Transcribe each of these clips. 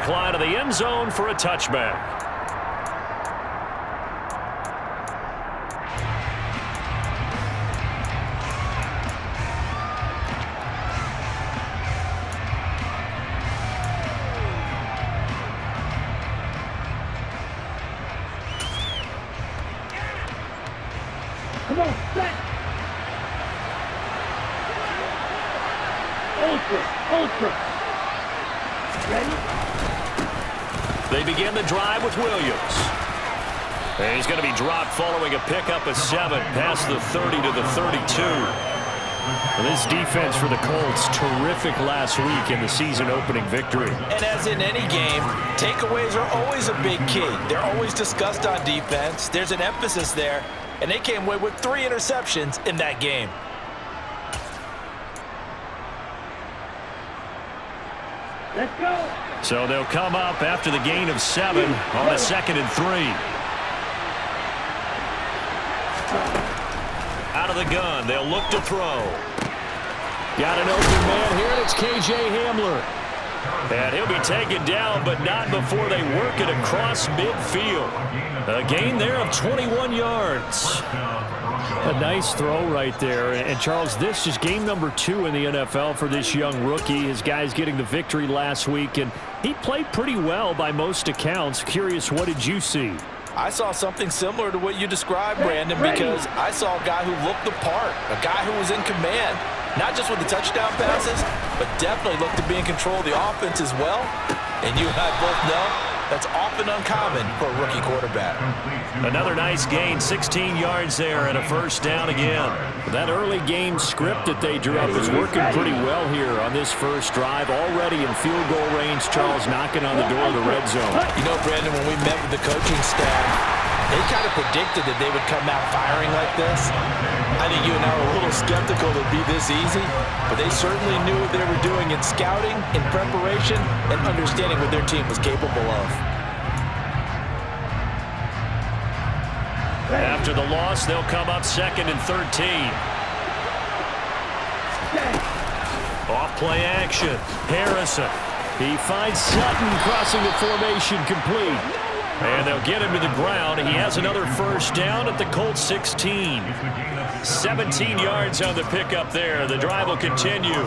incline to the end zone for a touchback. Come on, set. Ultra. Ready? They begin the drive with Williams. And he's going to be dropped following a pickup of 7 past the 30 to the 32. And this defense for the Colts, terrific last week in the season-opening victory. And as in any game, takeaways are always a big key. They're always discussed on defense. There's an emphasis there. And they came away with 3 interceptions in that game. Let's go. So they'll come up after the gain of 7 on a 2nd and 3. Out of the gun, they'll look to throw. Got an open man here, and it's K.J. Hamler. And he'll be taken down, but not before they work it across midfield. A gain there of 21 yards. A nice throw right there. And, Charles, this is game number 2 in the NFL for this young rookie. His guys getting the victory last week, and he played pretty well by most accounts. Curious, what did you see? I saw something similar to what you described, Brandon, because I saw a guy who looked the part, a guy who was in command, not just with the touchdown passes, but definitely looked to be in control of the offense as well. And you and I both know that's often uncommon for a rookie quarterback. Another nice gain, 16 yards there and a first down again. That early game script that they drew up is working pretty well here on this first drive. Already in field goal range, Charles knocking on the door of the red zone. You know, Brandon, when we met with the coaching staff, they kind of predicted that they would come out firing like this. I think you and I were a little skeptical it would be this easy, but they certainly knew what they were doing in scouting, in preparation, and understanding what their team was capable of. After the loss, they'll come up 2nd and 13. Off play action. Harrison. He finds Sutton crossing the formation complete. And they'll get him to the ground. He has another first down at the Colts 16. 17 yards on the pickup there. The drive will continue.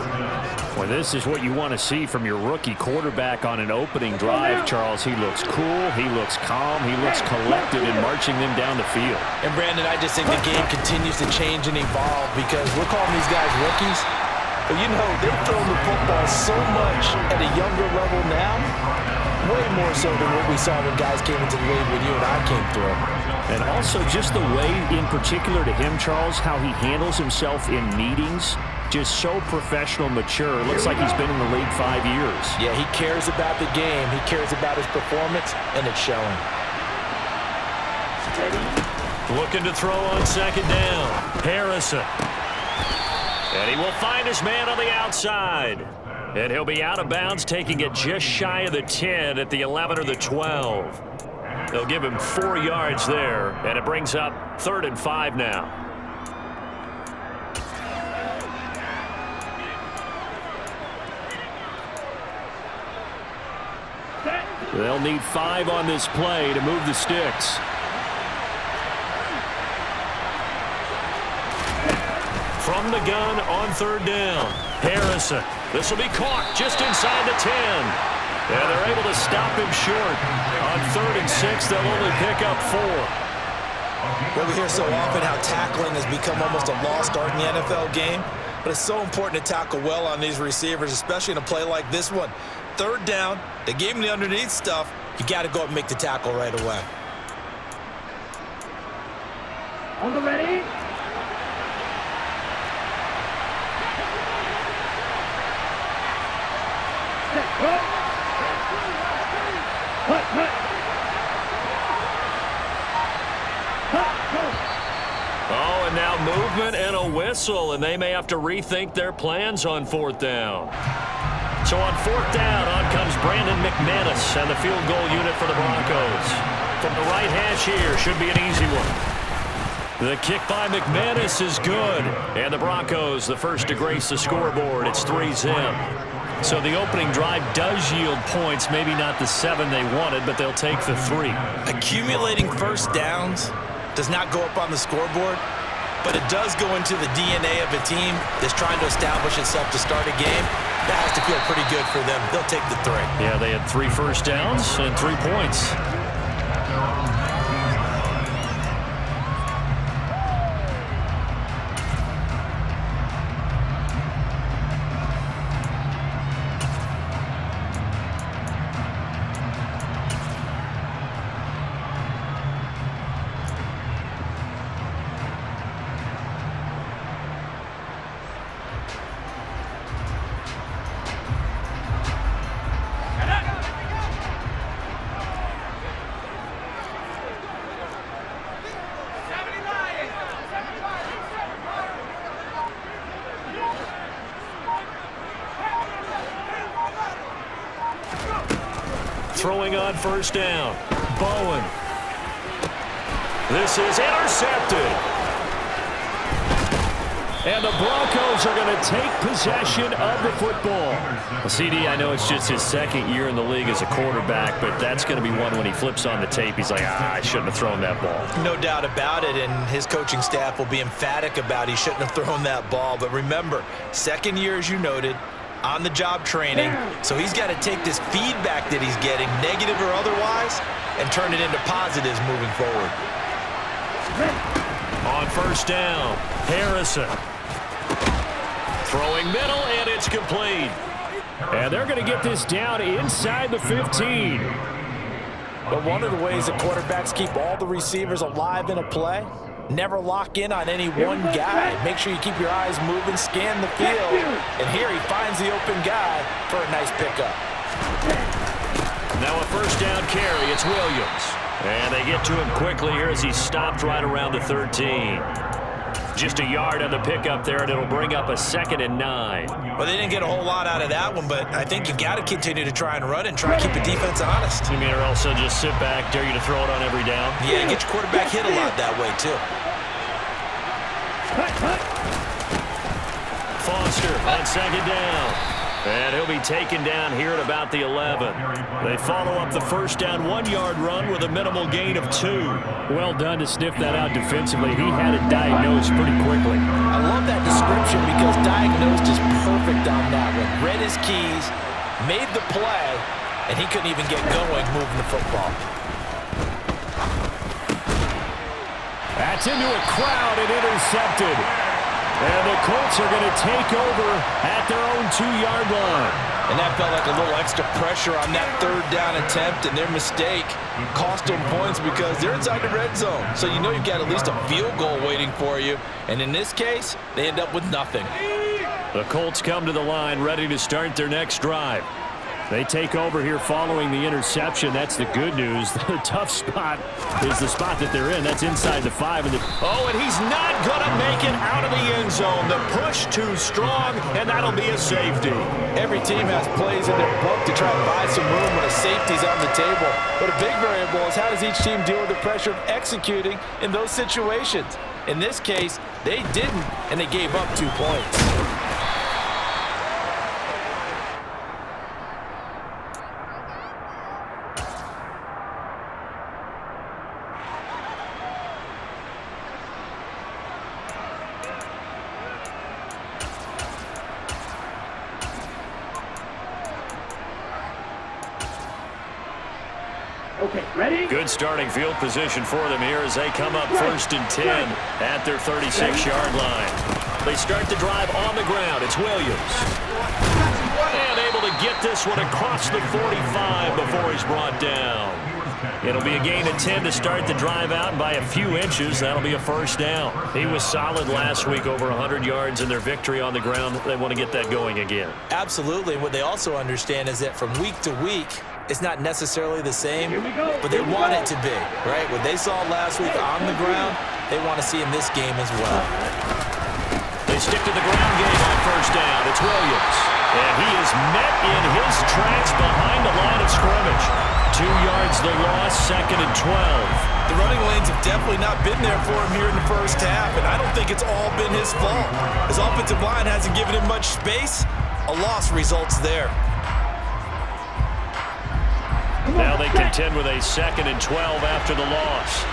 Well, this is what you want to see from your rookie quarterback on an opening drive, Charles. He looks cool. He looks calm. He looks collected in marching them down the field. And, Brandon, I just think the game continues to change and evolve because we're calling these guys rookies. But, you know, they've thrown the football so much at a younger level now, way more so than what we saw when guys came into the league when you and I came through. And also just the way, in particular to him, Charles, how he handles himself in meetings. Just so professional, mature. Looks like he's been in the league 5 years. Yeah, he cares about the game. He cares about his performance, and it's showing. Looking to throw on 2nd down. Harrison. And he will find his man on the outside. And he'll be out of bounds, taking it just shy of the 10 at the 11 or the 12. They'll give him 4 yards there, and it brings up 3rd and 5 now. They'll need 5 on this play to move the sticks. From the gun on 3rd down. Harrison. This will be caught just inside the 10. And they're able to stop him short. On 3rd and 6, they'll only pick up 4. Well, we hear so often how tackling has become almost a lost art in the NFL game. But it's so important to tackle well on these receivers, especially in a play like this one. 3rd down, they gave him the underneath stuff. You got to go up and make the tackle right away. On the ready. Oh, and now movement and a whistle, and they may have to rethink their plans on 4th down. So on 4th down, on comes Brandon McManus and the field goal unit for the Broncos. From the right hash here, should be an easy one. The kick by McManus is good. And the Broncos, the first to grace the scoreboard. It's 3-zip. So the opening drive does yield points, maybe not the 7 they wanted, but they'll take the 3. Accumulating first downs does not go up on the scoreboard, but it does go into the DNA of a team that's trying to establish itself to start a game. That has to feel pretty good for them. They'll take the 3. Yeah, they had 3 first downs and 3 points. Throwing on first down. Bowen. This is intercepted. And the Broncos are going to take possession of the football. Well, CD, I know it's just his 2nd year in the league as a quarterback, but that's going to be one when he flips on the tape. He's like, I shouldn't have thrown that ball. No doubt about it, and his coaching staff will be emphatic about he shouldn't have thrown that ball. But remember, 2nd year, as you noted, on-the-job training, so he's got to take this feedback that he's getting, negative or otherwise, and turn it into positives moving forward. On first down, Harrison. Throwing middle, and it's complete. And they're going to get this down inside the 15. But one of the ways that quarterbacks keep all the receivers alive in a play, never lock in on any one guy. Make sure you keep your eyes moving, scan the field. And here he finds the open guy for a nice pickup. Now a first down carry. It's Williams. And they get to him quickly here as he's stopped right around the 13. Just a yard on the pickup there, and it'll bring up a 2nd and 9. Well, they didn't get a whole lot out of that one, but I think you've got to continue to try and run and try and keep the defense honest. You mean, or also just sit back, dare you to throw it on every down? Yeah, get your quarterback hit a lot that way, too. Foster on 2nd down. And he'll be taken down here at about the 11. They follow up the first down 1-yard run with a minimal gain of 2. Well done to sniff that out defensively. He had it diagnosed pretty quickly. I love that description because diagnosed is perfect on that one. Read his keys, made the play, and he couldn't even get going moving the football. That's into a crowd and intercepted. And the Colts are going to take over at their own 2-yard line. And that felt like a little extra pressure on that 3rd down attempt, and their mistake cost them points because they're inside the red zone. So you know you've got at least a field goal waiting for you. And in this case, they end up with nothing. The Colts come to the line ready to start their next drive. They take over here following the interception. That's the good news. The tough spot is the spot that they're in. That's inside the 5. And he's not going to make it out of the end zone. The push too strong, and that'll be a safety. Every team has plays in their book to try and buy some room when a safety's on the table. But a big variable is how does each team deal with the pressure of executing in those situations. In this case, they didn't, and they gave up 2 points. Okay, ready? Good starting field position for them here as they come up 1st and 10 at their 36-yard line. They start the drive on the ground. It's Williams. And able to get this one across the 45 before he's brought down. It'll be a gain of 10 to start the drive out, and by a few inches, that'll be a first down. He was solid last week, over 100 yards in their victory on the ground. They want to get that going again. Absolutely. What they also understand is that from week to week, it's not necessarily the same, but they want it to be, right? What they saw last week on the ground, they want to see in this game as well. They stick to the ground game on first down. It's Williams. And he is met in his tracks behind the line of scrimmage. 2 yards the loss, 2nd and 12. The running lanes have definitely not been there for him here in the first half, and I don't think it's all been his fault. His offensive line hasn't given him much space, A loss results there. Now they contend with a 2nd and 12 after the loss.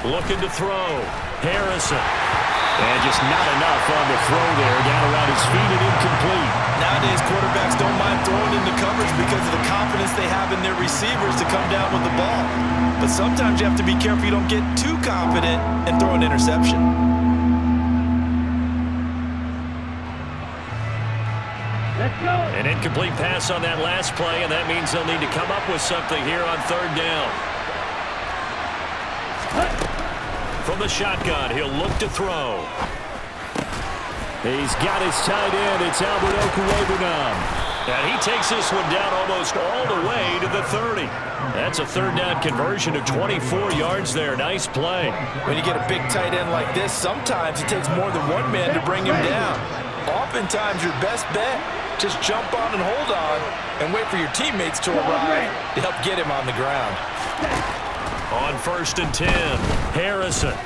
Looking to throw. Harrison. And just not enough on the throw there. Down around his feet and incomplete. Nowadays, quarterbacks don't mind throwing into coverage because of the confidence they have in their receivers to come down with the ball. But sometimes you have to be careful you don't get too confident and throw an interception. Let's go. An incomplete pass on that last play, and that means they'll need to come up with something here on 3rd down. From the shotgun, he'll look to throw. He's got his tight end. It's Albert Okwuegbunam. And he takes this one down almost all the way to the 30. That's a 3rd down conversion of 24 yards there. Nice play. When you get a big tight end like this, sometimes it takes more than one man to bring him down. Oftentimes, your best bet, just jump on and hold on and wait for your teammates to arrive to help get him on the ground. On 1st and 10, Harrison. And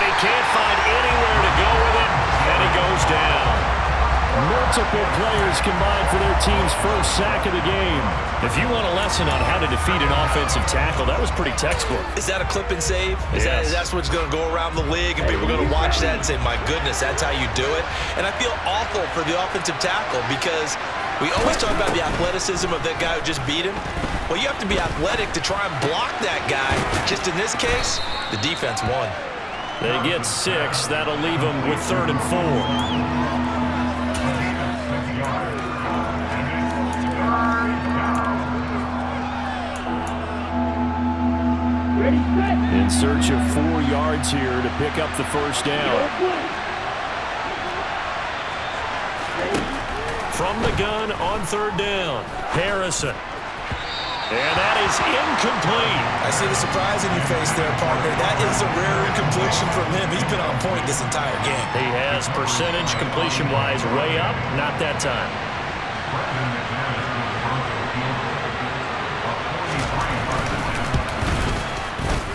he can't find anywhere to go with it, and he goes down. Multiple players combined for their team's first sack of the game. If you want a lesson on how to defeat an offensive tackle, that was pretty textbook. Is that a clip and save? Yes. That's what's going to go around the league, and people are going to watch that and say, my goodness, that's how you do it? And I feel awful for the offensive tackle because we always talk about the athleticism of that guy who just beat him. Well, you have to be athletic to try and block that guy. Just in this case, the defense won. They get 6. That'll leave them with 3rd and 4. In search of 4 yards here to pick up the 1st down. From the gun on 3rd down, Harrison. And that is incomplete. I see the surprise in your face there, partner. That is a rare incompletion from him. He's been on point this entire game. He has percentage completion-wise way up. Not that time.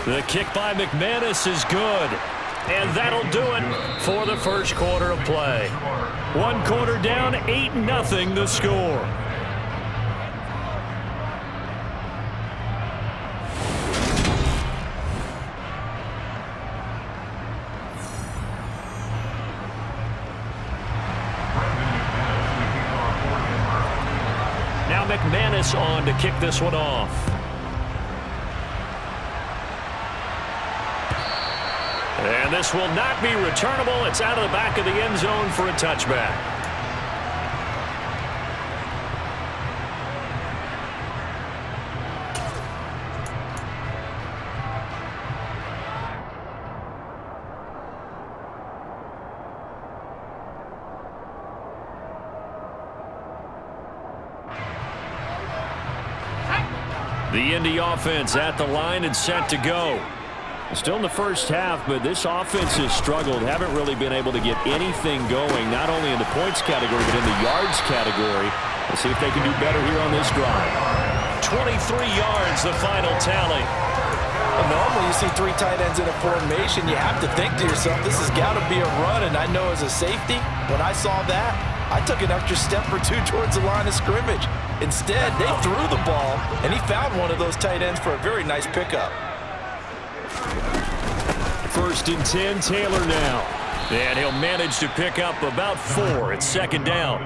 The kick by McManus is good. And that'll do it for the 1st quarter of play. 1 quarter down, 8-0 the score. Now McManus on to kick this one off. And this will not be returnable. It's out of the back of the end zone for a touchback. The Indy offense at the line and set to go. Still in the first half, but this offense has struggled. Haven't really been able to get anything going, not only in the points category, but in the yards category. Let's see if they can do better here on this drive. 23 yards, the final tally. Well, normally you see 3 tight ends in a formation, you have to think to yourself, this has got to be a run, and I know as a safety, when I saw that, I took an extra step or 2 towards the line of scrimmage. Instead, they threw the ball, and he found one of those tight ends for a very nice pickup. 1st and 10, Taylor now. And he'll manage to pick up about 4 at 2nd down.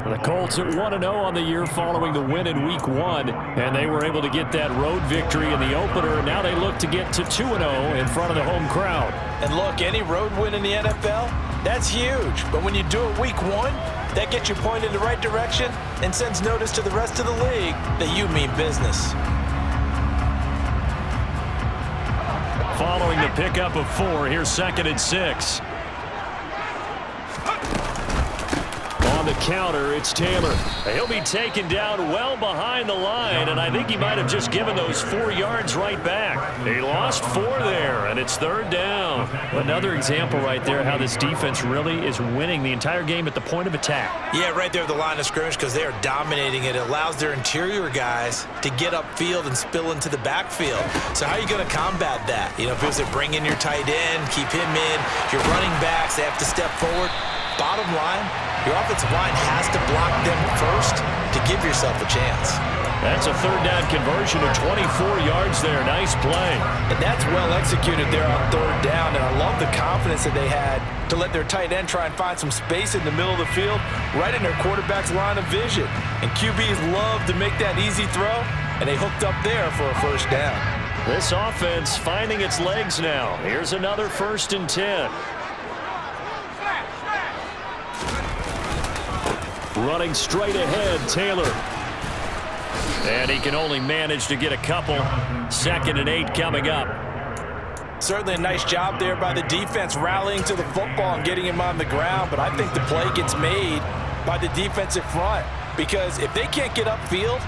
The Colts at 1-0 on the year following the win in Week 1. And they were able to get that road victory in the opener. And now they look to get to 2-0 in front of the home crowd. And look, any road win in the NFL, that's huge. But when you do it Week 1, that gets you pointed in the right direction and sends notice to the rest of the league that you mean business. Following the pickup of 4, here's 2nd and 6. On the counter. It's Taylor. He'll be taken down well behind the line, and I think he might have just given those 4 yards right back. He lost 4 there, and it's 3rd down. Another example right there how this defense really is winning the entire game at the point of attack. Yeah, right there at the line of scrimmage because they are dominating it. It allows their interior guys to get upfield and spill into the backfield. So how are you going to combat that? You know, if they bring in your tight end, keep him in, your running backs, they have to step forward. Bottom line, your offensive line has to block them first to give yourself a chance. That's a 3rd down conversion of 24 yards there. Nice play. And that's well executed there on 3rd down, and I love the confidence that they had to let their tight end try and find some space in the middle of the field, right in their quarterback's line of vision. And QBs love to make that easy throw, and they hooked up there for a 1st down. This offense finding its legs now. Here's another 1st and 10. Running straight ahead, Taylor. And he can only manage to get a couple. 2nd and 8 coming up. Certainly a nice job there by the defense rallying to the football and getting him on the ground, but I think the play gets made by the defensive front because if they can't get upfield,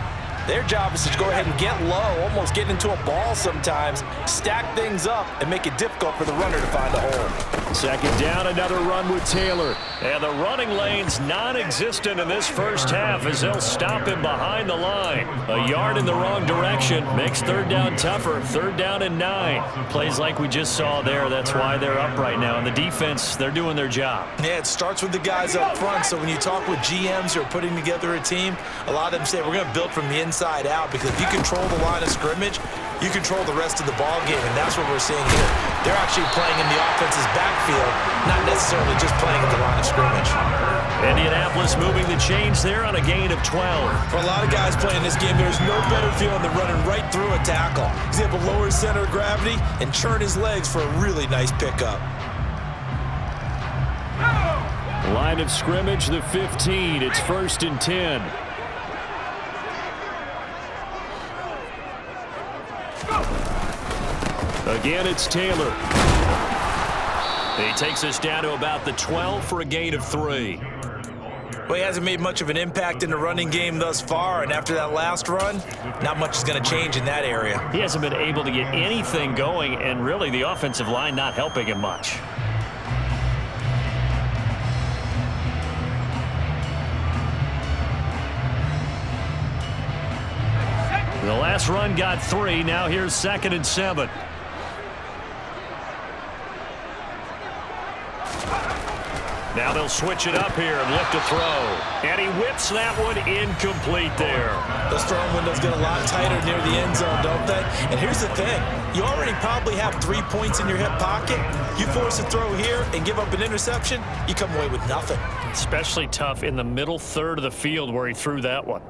their job is to go ahead and get low, almost get into a ball sometimes, stack things up, and make it difficult for the runner to find a hole. 2nd down, another run with Taylor. And the running lane's non-existent in this first half as they'll stop him behind the line. A yard in the wrong direction makes 3rd down tougher. 3rd down and 9. Plays like we just saw there. That's why they're up right now. And the defense, they're doing their job. Yeah, it starts with the guys up front. So when you talk with GMs who are putting together a team, a lot of them say we're going to build from the inside out because if you control the line of scrimmage, you control the rest of the ball game, and that's what we're seeing here. They're actually playing in the offense's backfield, not necessarily just playing at the line of scrimmage. Indianapolis moving the chains there on a gain of 12. For a lot of guys playing this game, there's no better feeling than running right through a tackle. He's able to lower his center of gravity and churn his legs for a really nice pickup. Line of scrimmage, the 15. It's 1st and 10. Again, it's Taylor. He takes us down to about the 12 for a gain of 3. Well, he hasn't made much of an impact in the running game thus far, and after that last run, not much is going to change in that area. He hasn't been able to get anything going, and really the offensive line not helping him much. The last run got 3. Now here's 2nd and 7. Now they'll switch it up here and look to throw. And he whips that one incomplete there. Those throwing windows get a lot tighter near the end zone, don't they? And here's the thing. You already probably have 3 points in your hip pocket. You force a throw here and give up an interception, you come away with nothing. Especially tough in the middle 3rd of the field where he threw that one.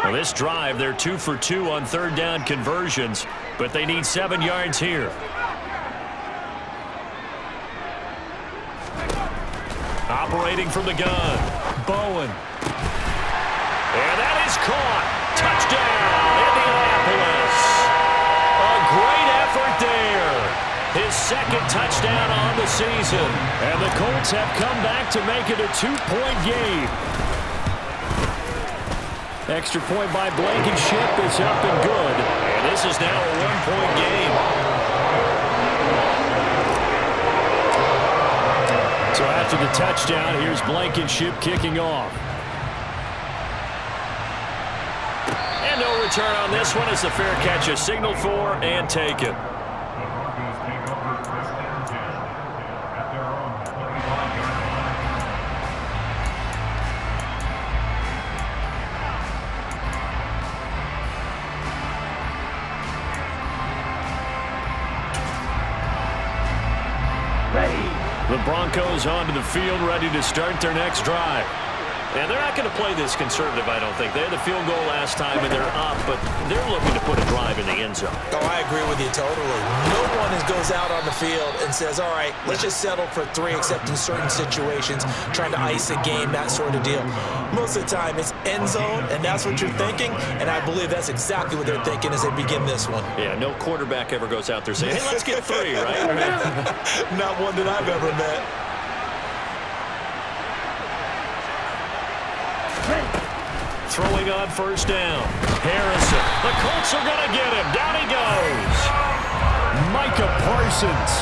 Well, this drive, they're 2 for 2 on 3rd down conversions, but they need 7 yards here. Operating from the gun, Bowen. And that is caught. Touchdown, Indianapolis. A great effort there. His 2nd touchdown on the season. And the Colts have come back to make it a 2-point game. Extra point by Blankenship is up and good. And this is now a 1-point game. So after the touchdown, here's Blankenship kicking off. And no return on this one as the fair catch is signaled for and taken. The Broncos onto the field, ready to start their next drive. And they're not going to play this conservative, I don't think. They had the field goal last time, and they're up, but they're looking to put a drive in the end zone. Oh, I agree with you totally. No one goes out on the field and says, all right, let's just settle for 3, except in certain situations, trying to ice a game, that sort of deal. Most of the time, it's end zone, and that's what you're thinking, and I believe that's exactly what they're thinking as they begin this one. Yeah, no quarterback ever goes out there saying, hey, let's get 3, right? Not one that I've ever met. Throwing on first down. Harrison. The Colts are going to get him. Down he goes. Micah Parsons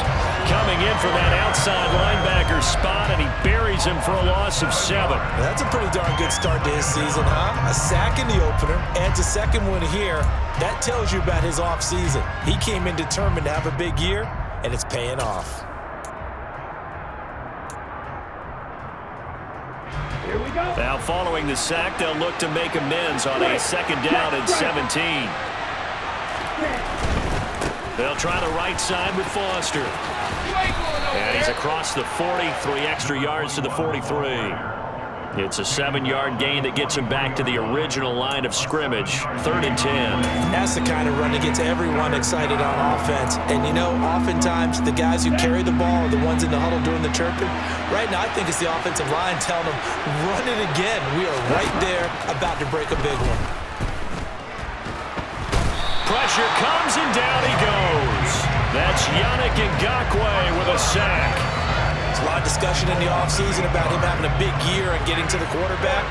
coming in for that outside linebacker spot, and he buries him for a loss of 7. That's a pretty darn good start to his season, huh? A sack in the opener, adds a second one here. That tells you about his offseason. He came in determined to have a big year, and it's paying off. Now following the sack, they'll look to make amends on a second down and 17. They'll try the right side with Foster. And he's across the 40, 3 extra yards to the 43. It's a 7-yard gain that gets him back to the original line of scrimmage, 3rd and 10. That's the kind of run that gets everyone excited on offense. And, you know, oftentimes the guys who carry the ball are the ones in the huddle doing the chirping. Right now, I think it's the offensive line telling them, run it again. We are right there about to break a big one. Pressure comes, and down he goes. That's Yannick Ngakoue with a sack. There's a lot of discussion in the offseason about him having a big year and getting to the quarterback.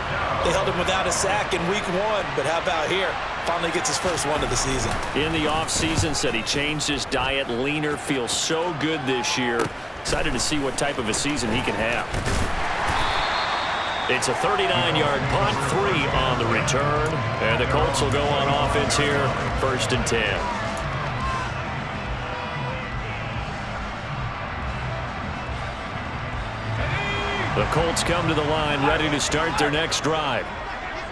They held him without a sack in week 1, but how about here? Finally gets his first one of the season. In the offseason, said he changed his diet, leaner, feels so good this year. Excited to see what type of a season he can have. It's a 39-yard punt, 3 on the return, and the Colts will go on offense here, 1st and 10. The Colts come to the line ready to start their next drive.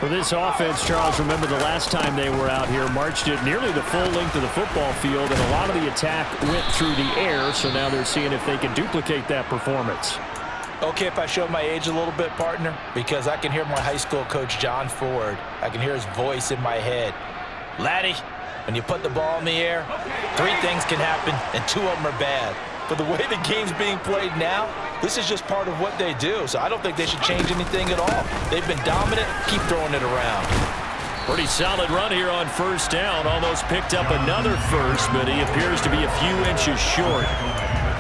For this offense, Charles, remember the last time they were out here, marched it nearly the full length of the football field, and a lot of the attack went through the air, so now they're seeing if they can duplicate that performance. Okay, if I show my age a little bit, partner, because I can hear my high school coach, John Ford. I can hear his voice in my head. Laddie, when you put the ball in the air, 3 things can happen, and 2 of them are bad. But the way the game's being played now, this is just part of what they do. So I don't think they should change anything at all. They've been dominant. Keep throwing it around. Pretty solid run here on first down. Almost picked up another first, but he appears to be a few inches short.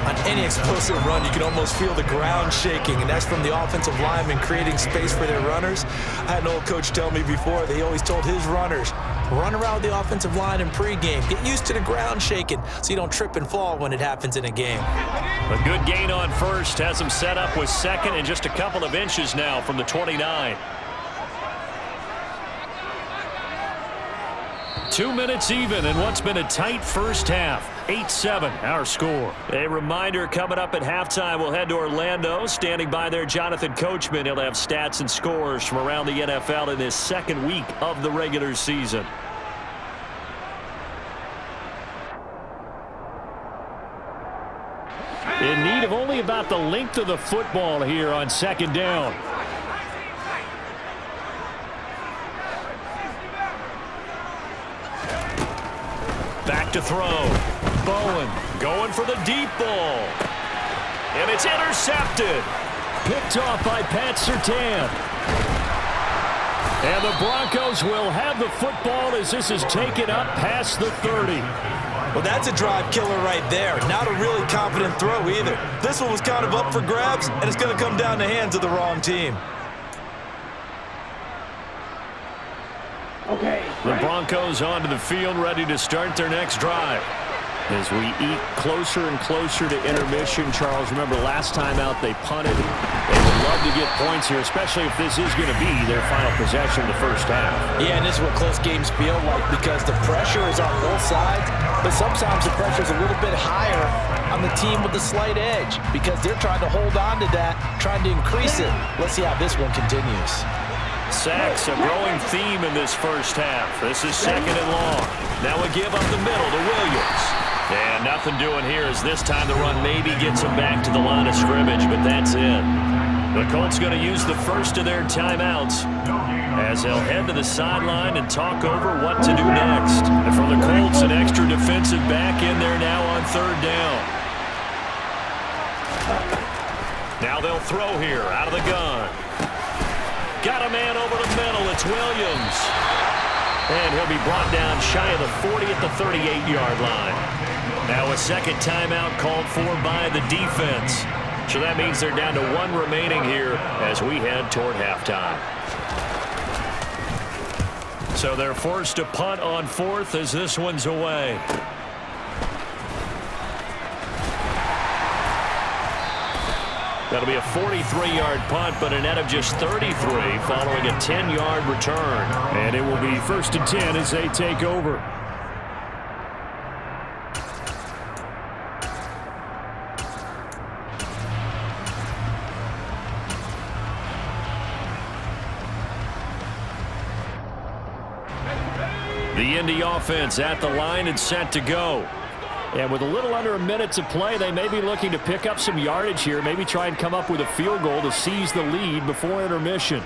On any explosive run, you can almost feel the ground shaking, and that's from the offensive linemen creating space for their runners. I had an old coach tell me before, they always told his runners, run around the offensive line in pregame. Get used to the ground shaking so you don't trip and fall when it happens in a game. A good gain on first has him set up with second and just a couple of inches now from the 29. 2 minutes even in what's been a tight first half. 8-7, our score. A reminder, coming up at halftime, we'll head to Orlando. Standing by there, Jonathan Coachman. He'll have stats and scores from around the NFL in his 2nd week of the regular season. In need of only about the length of the football here on 2nd down. Back to throw. Bowen going for the deep ball. And it's intercepted. Picked off by Pat Surtain. And the Broncos will have the football as this is taken up past the 30. Well, that's a drive killer right there. Not a really confident throw either. This one was kind of up for grabs, and it's going to come down the hands of the wrong team. The Broncos onto the field, ready to start their next drive. As we eat closer and closer to intermission, Charles, remember last time out they punted. They would love to get points here, especially if this is going to be their final possession of the first half. Yeah, and this is what close games feel like because the pressure is on both sides, but sometimes the pressure is a little bit higher on the team with the slight edge because they're trying to hold on to that, trying to increase it. Let's see how this one continues. Sacks, a growing theme in this first half. This is 2nd and long. Now a give up the middle to Williams. And nothing doing here as this time the run maybe gets him back to the line of scrimmage, but that's it. The Colts going to use the first of their timeouts as they'll head to the sideline and talk over what to do next. And for the Colts, an extra defensive back in there now on third down. Now they'll throw here out of the gun. Got a man over the middle. It's Williams. And he'll be brought down shy of the 40 at the 38-yard line. Now a second timeout called for by the defense. So that means they're down to one remaining here as we head toward halftime. So they're forced to punt on fourth as this one's away. That'll be a 43-yard punt, but a net of just 33 following a 10-yard return. And it will be 1st and 10 as they take over. The Indy offense at the line and set to go. And with a little under a minute to play, they may be looking to pick up some yardage here, maybe try and come up with a field goal to seize the lead before intermission.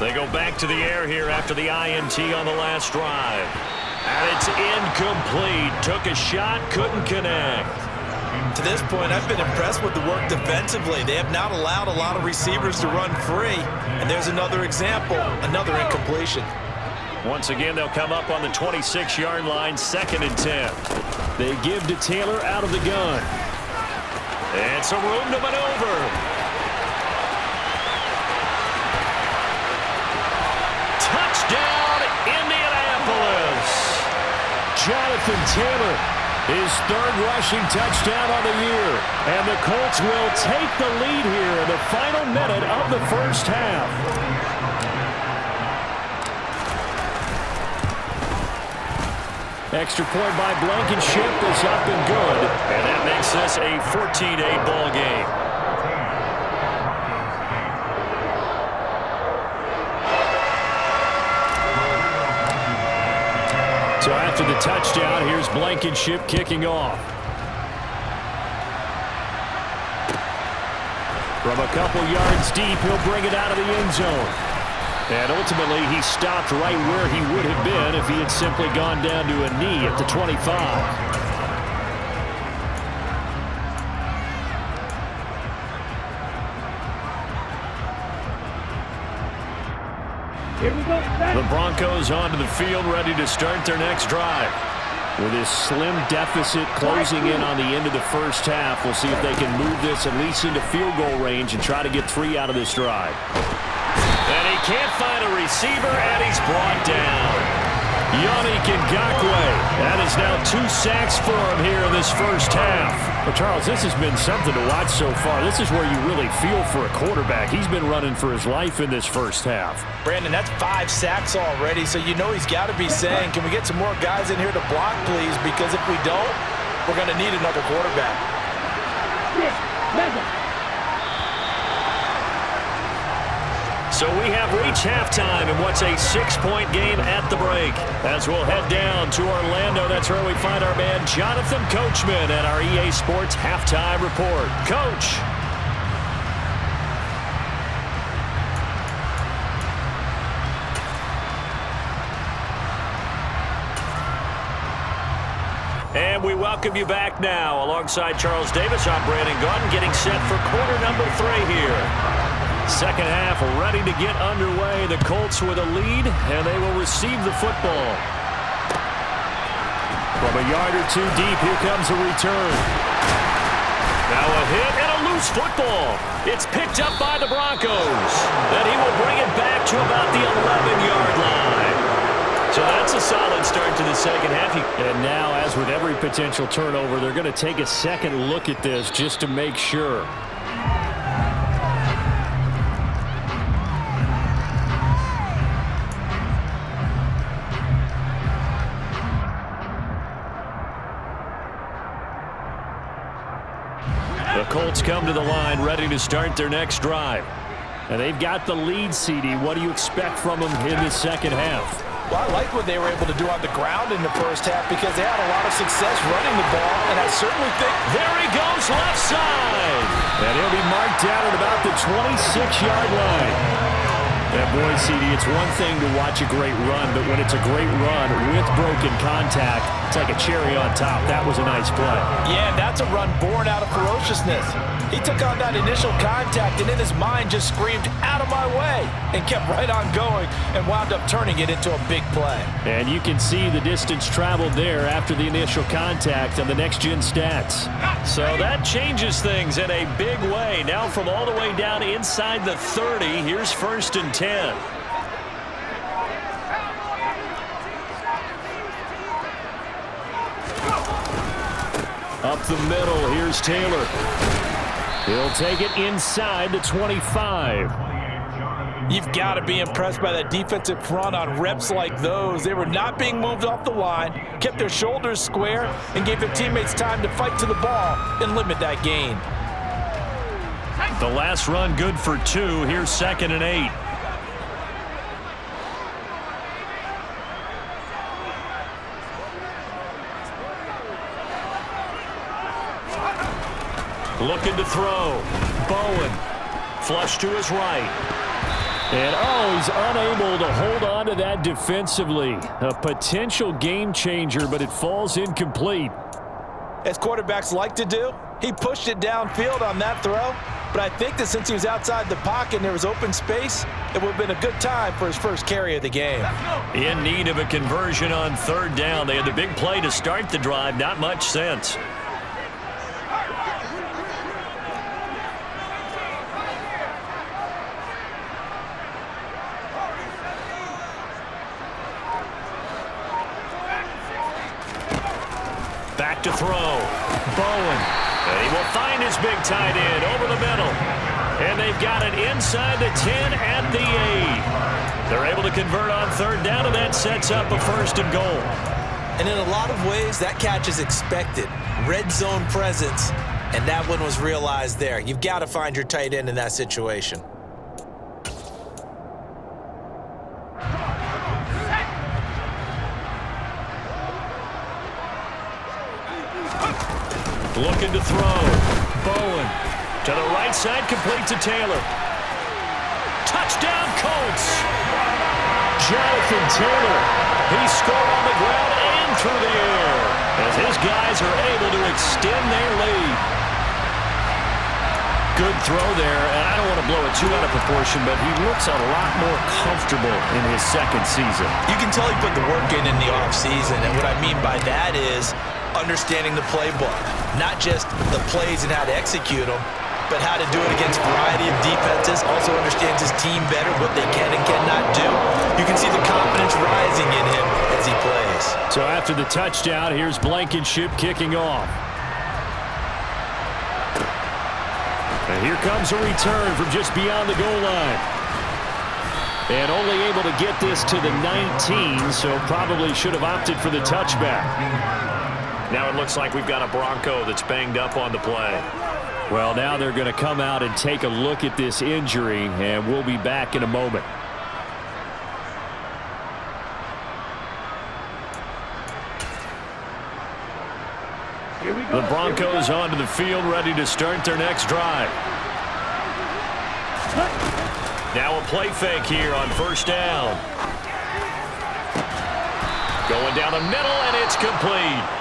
They go back to the air here after the INT on the last drive. And it's incomplete. Took a shot, couldn't connect. To this point, I've been impressed with the work defensively. They have not allowed a lot of receivers to run free. And there's another example, another incompletion. Once again, they'll come up on the 26-yard line, 2nd and 10. They give to Taylor out of the gun. And some room to maneuver. Touchdown, Indianapolis. Jonathan Taylor, his 3rd rushing touchdown on the year. And the Colts will take the lead here in the final minute of the first half. Extra point by Blankenship is up and good. And that makes this a 14-8 ball game. So after the touchdown, here's Blankenship kicking off. From a couple yards deep, he'll bring it out of the end zone. And ultimately, he stopped right where he would have been if he had simply gone down to a knee at the 25. The Broncos onto the field, ready to start their next drive. With this slim deficit closing in on the end of the first half, we'll see if they can move this at least into field goal range and try to get 3 out of this drive. And he can't find a receiver, and he's brought down. Yannick Ngakoue. That is now 2 sacks for him here in this first half. But, Charles, this has been something to watch so far. This is where you really feel for a quarterback. He's been running for his life in this first half. Brandon, that's 5 sacks already, so you know he's got to be saying, can we get some more guys in here to block, please? Because if we don't, we're going to need another quarterback. So we have reached halftime in what's a 6-point game at the break. As we'll head down to Orlando, that's where we find our man Jonathan Coachman at our EA Sports Halftime Report. Coach. And we welcome you back now. Alongside Charles Davis, I'm Brandon Gaudin, getting set for quarter number 3 here. Second half ready to get underway. The Colts with a lead, and they will receive the football. From a yard or 2 deep, here comes a return. Now a hit and a loose football. It's picked up by the Broncos. Then he will bring it back to about the 11-yard line. So that's a solid start to the second half. And now, as with every potential turnover, they're going to take a second look at this just to make sure. The Colts come to the line ready to start their next drive. And they've got the lead, CD. What do you expect from them in the second half? Well, I like what they were able to do on the ground in the first half because they had a lot of success running the ball, and I certainly think... There he goes, left side. And he'll be marked down at about the 26-yard line. And boy, CD, it's one thing to watch a great run, but when it's a great run with broken contact, it's like a cherry on top. That was a nice play. Yeah, that's a run born out of ferociousness. He took on that initial contact and in his mind just screamed, "Out of my way," and kept right on going and wound up turning it into a big play. And you can see the distance traveled there after the initial contact on the next-gen stats. So that changes things in a big way. Now from all the way down inside the 30, here's 1st and 10. Up the middle, here's Taylor. He'll take it inside the 25. You've got to be impressed by that defensive front on reps like those. They were not being moved off the line, kept their shoulders square, and gave their teammates time to fight to the ball and limit that gain. The last run good for 2. Here's 2nd and 8. Looking to throw. Bowen. Flush to his right. And, he's unable to hold on to that defensively. A potential game changer, but it falls incomplete. As quarterbacks like to do, he pushed it downfield on that throw. But I think that since he was outside the pocket and there was open space, it would have been a good time for his first carry of the game. In need of a conversion on 3rd down. They had the big play to start the drive. Not much sense. Back to throw. Bowen. And he will find his big tight end over the middle. And they've got it inside the 10 at the 8. They're able to convert on 3rd down, and that sets up a 1st and goal. And in a lot of ways, that catch is expected. Red zone presence, and that one was realized there. You've got to find your tight end in that situation. Looking to throw. Bowen to the right side, complete to Taylor. Touchdown, Colts! Jonathan Taylor. He scored on the ground and through the air as his guys are able to extend their lead. Good throw there, and I don't want to blow it too out of proportion, but he looks a lot more comfortable in his 2nd season. You can tell he put the work in the offseason, and what I mean by that is understanding the playbook. Not just the plays and how to execute them, but how to do it against a variety of defenses. Also understands his team better, what they can and cannot do. You can see the confidence rising in him as he plays. So after the touchdown, here's Blankenship kicking off. And here comes a return from just beyond the goal line. And only able to get this to the 19, so probably should have opted for the touchback. Now it looks like we've got a Bronco that's banged up on the play. Well, now they're going to come out and take a look at this injury, and we'll be back in a moment. The Broncos onto the field, ready to start their next drive. Now a play fake here on 1st down. Going down the middle, and it's complete.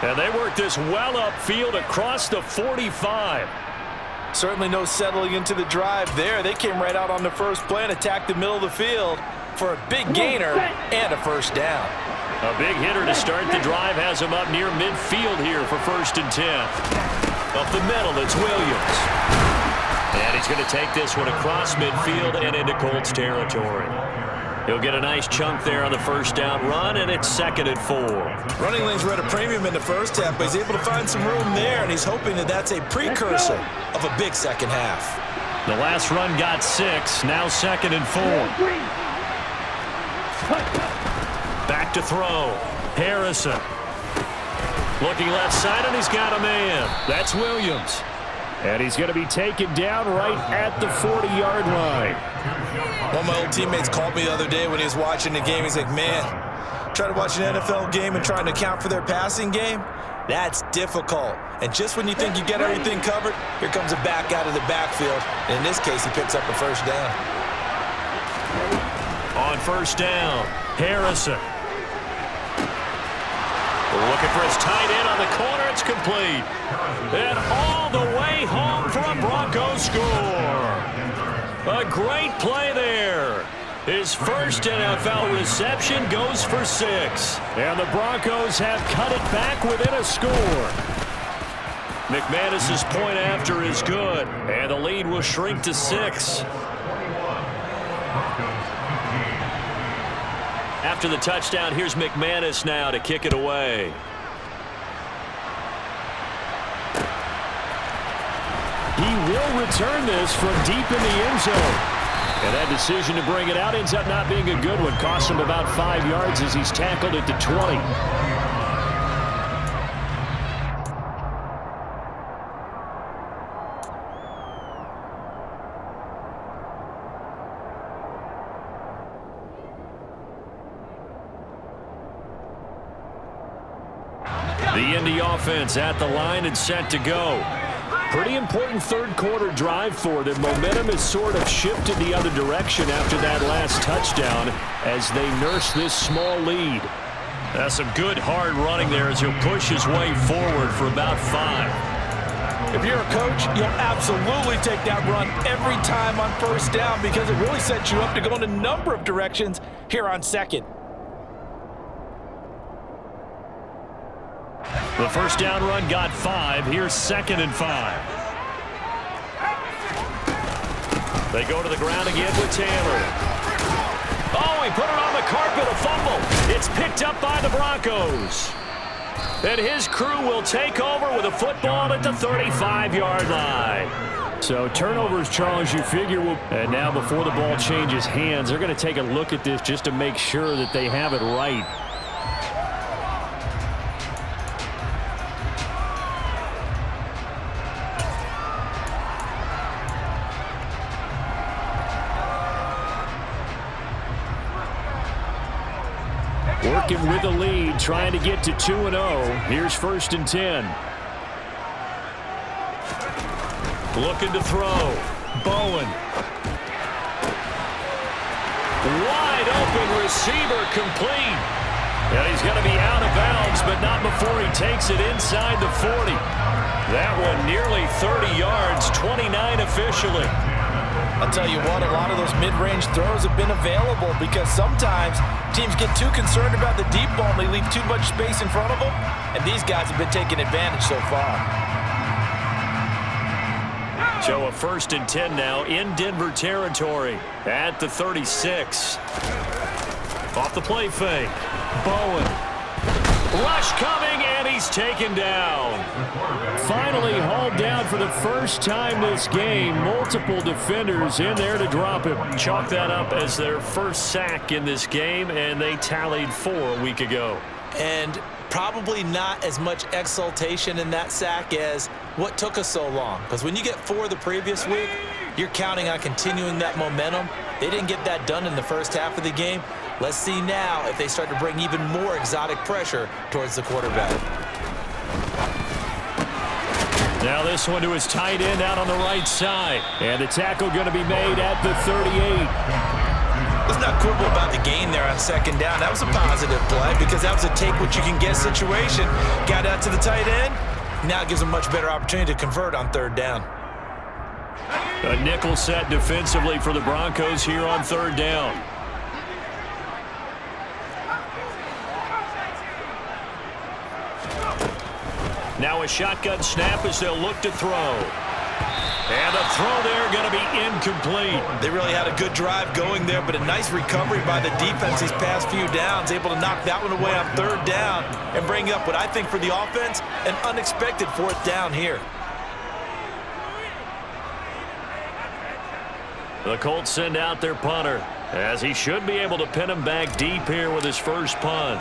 And they work this well upfield across the 45. Certainly no settling into the drive there. They came right out on the first play and attacked the middle of the field for a big gainer and a 1st down. A big hitter to start the drive has him up near midfield here for 1st and 10. Up the middle, it's Williams. And he's going to take this one across midfield and into Colts territory. He'll get a nice chunk there on the 1st down run, and it's 2nd and 4. Running lanes were at a premium in the first half, but he's able to find some room there, and he's hoping that that's a precursor of a big second half. The last run got 6, now 2nd and 4. Back to throw. Harrison. Looking left side, and he's got a man. That's Williams. And he's going to be taken down right at the 40-yard line. One of my old teammates called me the other day when he was watching the game. He's like, man, trying to watch an NFL game and trying to account for their passing game, that's difficult. And just when you think you get everything covered, here comes a back out of the backfield. And in this case, he picks up a first down. On first down, Harrison. Looking for his tight end on the corner. It's complete. And all the way home for a Broncos score. A great play there. His first NFL reception goes for 6. And the Broncos have cut it back within a score. McManus's point after is good. And the lead will shrink to 6. After the touchdown, here's McManus now to kick it away. He will return this from deep in the end zone. And that decision to bring it out ends up not being a good one. Costs him about 5 yards as he's tackled at the 20. The Indy offense at the line and set to go. Pretty important third quarter drive for them. Momentum has sort of shifted the other direction after that last touchdown as they nurse this small lead. That's some good hard running there as he'll push his way forward for about 5. If you're a coach, you'll absolutely take that run every time on first down because it really sets you up to go in a number of directions here on second. The first down run got 5. Here's 2nd and 5. They go to the ground again with Taylor. Oh, he put it on the carpet, a fumble. It's picked up by the Broncos. And his crew will take over with a football at the 35-yard line. So turnovers, Charles, you figure will... And now before the ball changes hands, they're going to take a look at this just to make sure that they have it right. Working with the lead, trying to get to 2-0. Here's 1st and 10. Looking to throw. Bowen. Wide open receiver complete. And he's going to be out of bounds, but not before he takes it inside the 40. That one nearly 30 yards, 29 officially. I'll tell you what, a lot of those mid-range throws have been available because sometimes teams get too concerned about the deep ball and they leave too much space in front of them, and these guys have been taking advantage so far. So a 1st and 10 now in Denver territory at the 36. Off the play fake. Bowen. Rush coming, and he's taken down. Finally hauled down for the first time this game. Multiple defenders in there to drop him. Chalk that up as their first sack in this game, and they tallied 4 a week ago. And probably not as much exultation in that sack as what took us so long. Because when you get 4 the previous week, you're counting on continuing that momentum. They didn't get that done in the first half of the game. Let's see now if they start to bring even more exotic pressure towards the quarterback. Now this one to his tight end out on the right side. And the tackle going to be made at the 38. Let's not quibble about the gain there on 2nd down. That was a positive play because that was a take-what-you-can-get situation. Got out to the tight end. Now it gives a much better opportunity to convert on 3rd down. A nickel set defensively for the Broncos here on 3rd down. Now a shotgun snap as they'll look to throw. And the throw there going to be incomplete. They really had a good drive going there, but a nice recovery by the defense these past few downs, able to knock that one away on 3rd down and bring up what I think for the offense, an unexpected 4th down here. The Colts send out their punter as he should be able to pin him back deep here with his first punt.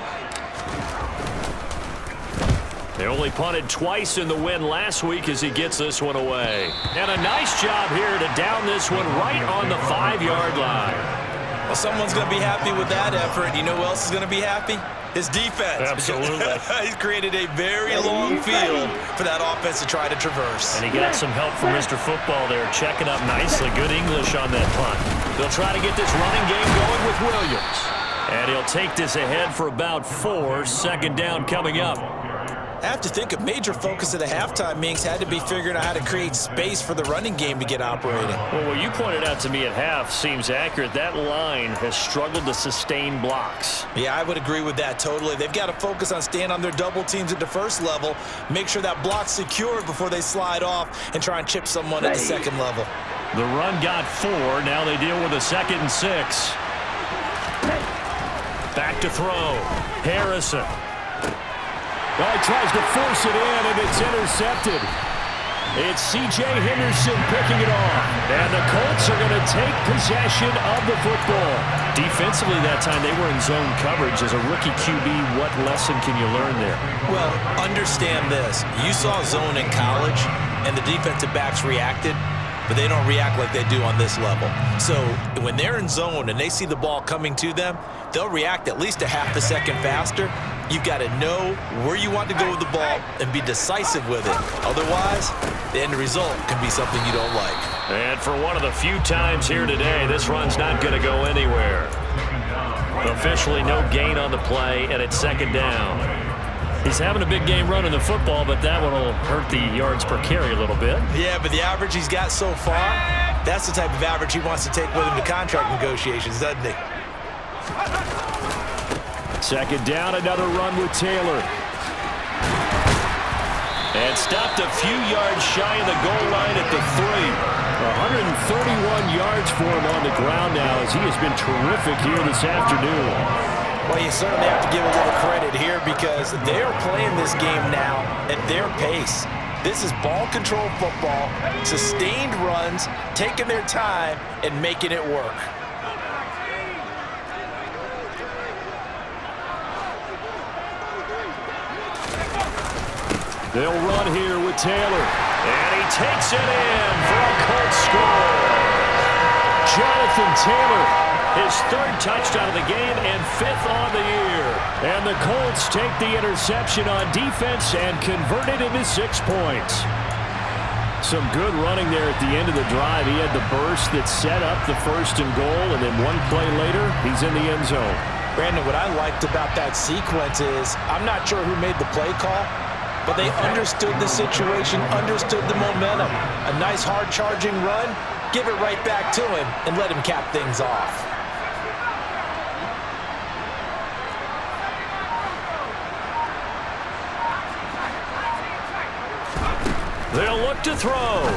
They only punted twice in the win last week as he gets this one away. And a nice job here to down this one right on the 5-yard line. Well, someone's going to be happy with that effort. You know who else is going to be happy? His defense. Absolutely. He's created a very long field for that offense to try to traverse. And he got some help from Mr. Football there, checking up nicely. Good English on that punt. They'll try to get this running game going with Williams. And he'll take this ahead for about 4. Second down coming up. I have to think a major focus of the halftime meetings had to be figuring out how to create space for the running game to get operating. Well, what you pointed out to me at half seems accurate. That line has struggled to sustain blocks. Yeah, I would agree with that totally. They've got to focus on staying on their double teams at the first level, make sure that block's secured before they slide off and try and chip someone at the second level. The run got 4. Now they deal with a 2nd and 6. Back to throw. Harrison. Well, he tries to force it in, and it's intercepted. It's C.J. Henderson picking it off. And the Colts are going to take possession of the football. Defensively that time, they were in zone coverage. As a rookie QB, what lesson can you learn there? Well, understand this. You saw zone in college, and the defensive backs reacted, but they don't react like they do on this level. So when they're in zone and they see the ball coming to them, they'll react at least a half a second faster. You've got to know where you want to go with the ball and be decisive with it. Otherwise, the end result can be something you don't like. And for one of the few times here today, this run's not going to go anywhere. Officially no gain on the play, and it's 2nd down. He's having a big game running the football, but that one will hurt the yards per carry a little bit. Yeah, but the average he's got so far, that's the type of average he wants to take with him to contract negotiations, doesn't he? 2nd down, another run with Taylor. And stopped a few yards shy of the goal line at the 3. 131 yards for him on the ground now as he has been terrific here this afternoon. Well, you certainly have to give a little credit here because they're playing this game now at their pace. This is ball control football, sustained runs, taking their time, and making it work. They'll run here with Taylor. And he takes it in for a Colts score. Jonathan Taylor, his 3rd touchdown of the game and 5th on the year. And the Colts take the interception on defense and convert it into 6 points. Some good running there at the end of the drive. He had the burst that set up the 1st and goal, and then one play later, he's in the end zone. Brandon, what I liked about that sequence is I'm not sure who made the play call, but they understood the situation, understood the momentum. A nice hard charging run, give it right back to him and let him cap things off. They'll look to throw.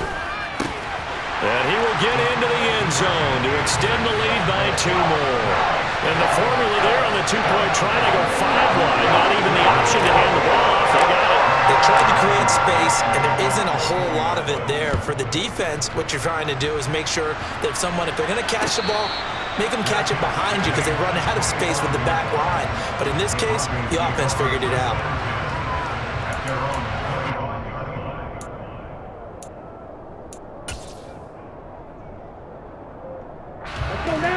And he will get into the end zone to extend the lead by 2 more. And the formula there on the 2-point try to go 5 wide. Not even the option to hand the ball off. They got it. They tried to create space, and there isn't a whole lot of it there. For the defense, what you're trying to do is make sure that if they're going to catch the ball, make them catch it behind you because they run out of space with the back line. But in this case, the offense figured it out.